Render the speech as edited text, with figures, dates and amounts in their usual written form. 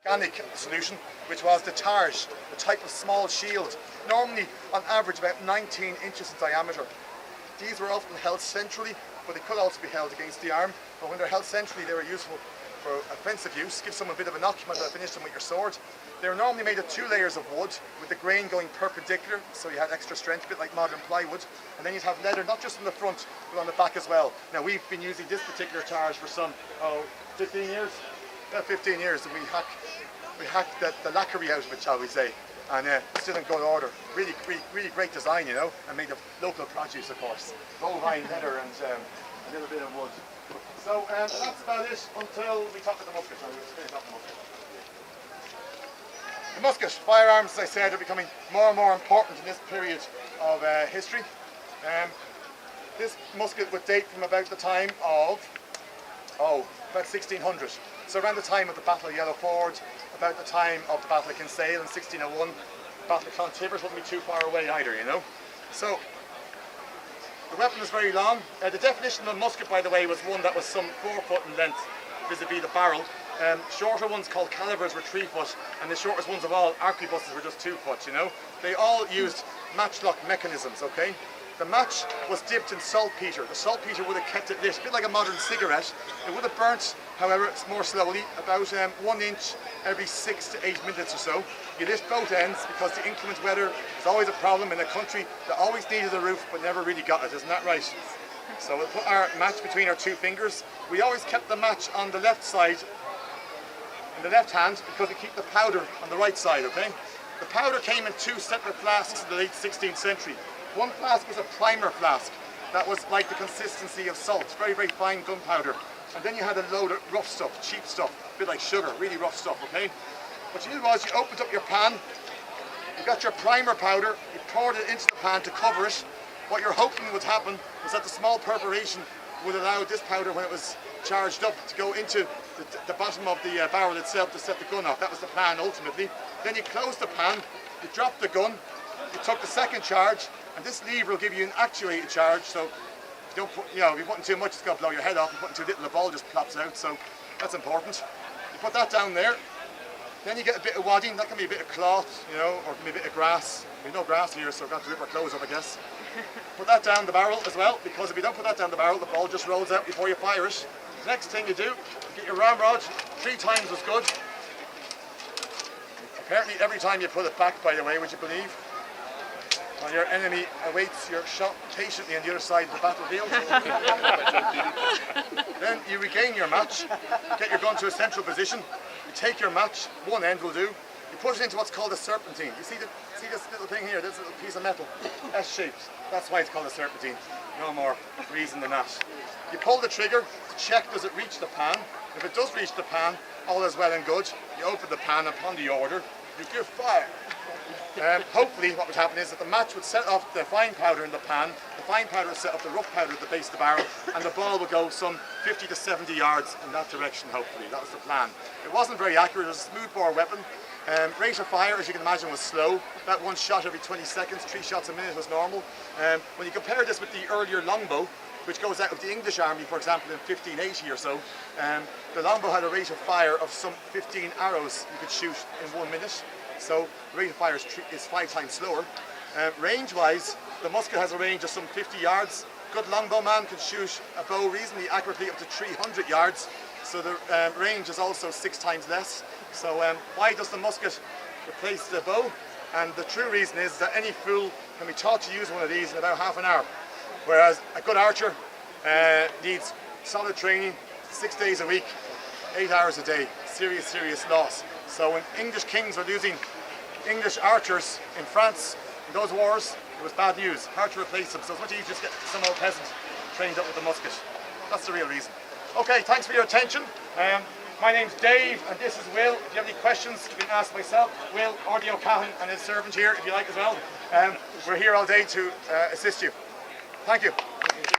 organic solution, which was the targe, a type of small shield, normally on average about 19 inches in diameter. These were often held centrally, but they could also be held against the arm. But when they're held centrally, they were useful for offensive use, give someone a bit of a knock, you might have finished them with your sword. They were normally made of 2 layers of wood, with the grain going perpendicular, so you had extra strength, a bit like modern plywood. And then you'd have leather, not just on the front, but on the back as well. Now we've been using this particular targe for some, 15 years? About 15 years, and we hacked the lacquery out of it, shall we say. And it's still in good order. Really great design, you know, and made of local produce, of course. Bovine leather and a little bit of wood. So that's about it until we talk about the musket. The musket, firearms, as I said, are becoming more and more important in this period of history. This musket would date from about the time of, about 1600. So around the time of the Battle of Yellow Ford, about the time of the Battle of Kinsale in 1601, the Battle of Clontarf wouldn't be too far away either, you know. So the weapon is very long. The definition of a musket, by the way, was one that was some 4 foot in length vis-a-vis the barrel. Shorter ones called calibers were 3 foot, and the shortest ones of all, arquebuses, were just 2 foot, you know. They all used matchlock mechanisms, okay? The match was dipped in saltpeter. The saltpeter would have kept it lit, a bit like a modern cigarette. It would have burnt, however, it's more slowly, about 1 inch every 6 to 8 minutes or so. You lit both ends because the inclement weather is always a problem in a country that always needed a roof but never really got it, isn't that right? So we'll put our match between our 2 fingers. We always kept the match on the left side, in the left hand, because we keep the powder on the right side, okay? The powder came in 2 separate flasks in the late 16th century. One flask was a primer flask that was like the consistency of salt, very, very fine gunpowder. And then you had a load of rough stuff, cheap stuff, a bit like sugar, really rough stuff, okay? What you did was you opened up your pan, you got your primer powder, you poured it into the pan to cover it. What you're hoping would happen was that the small perforation would allow this powder, when it was charged up, to go into the bottom of the barrel itself to set the gun off. That was the plan ultimately. Then you closed the pan, you dropped the gun, you took the second charge, and this lever will give you an actuated charge, so you don't put, you know, if you're putting too much, it's going to blow your head off. If you're putting too little, the ball just plops out, so that's important. You put that down there, then you get a bit of wadding. That can be a bit of cloth, you know, or it can be a bit of grass. There's no grass here, so we've got to rip our clothes up, I guess. Put that down the barrel as well, because if you don't put that down the barrel, the ball just rolls out before you fire it. Next thing you do, get your ramrod, 3 times was good. Apparently every time you put it back, by the way, would you believe? While your enemy awaits your shot patiently on the other side of the battlefield. Then you regain your match, get your gun to a central position, you take your match, one end will do, you put it into what's called a serpentine. You see this little thing here, this little piece of metal, S-shaped. That's why it's called a serpentine. No more reason than that. You pull the trigger to check does it reach the pan. If it does reach the pan, all is well and good. You open the pan upon the order, you give fire. Hopefully what would happen is that the match would set off the fine powder in the pan, the fine powder would set off the rough powder at the base of the barrel, and the ball would go some 50 to 70 yards in that direction, hopefully. That was the plan. It wasn't very accurate, it was a smoothbore weapon. Rate of fire, as you can imagine, was slow. About 1 shot every 20 seconds, 3 shots a minute was normal. When you compare this with the earlier longbow, which goes out of the English army, for example, in 1580 or so, the longbow had a rate of fire of some 15 arrows you could shoot in 1 minute. So the rate of fire is 5 times slower. Range-wise, the musket has a range of some 50 yards. Good longbow man can shoot a bow reasonably accurately up to 300 yards. So the range is also 6 times less. So why does the musket replace the bow? And the true reason is that any fool can be taught to use one of these in about half an hour. Whereas a good archer needs solid training, 6 days a week, 8 hours a day. Serious, serious loss. So when English kings were losing English archers in France in those wars, it was bad news. Hard to replace them. So it's much easier to just get some old peasant trained up with the musket. That's the real reason. Okay, thanks for your attention. My name's Dave and this is Will. If you have any questions, you can ask myself, Will, or the O'Cahan and his servant here if you like as well. We're here all day to assist you. Thank you.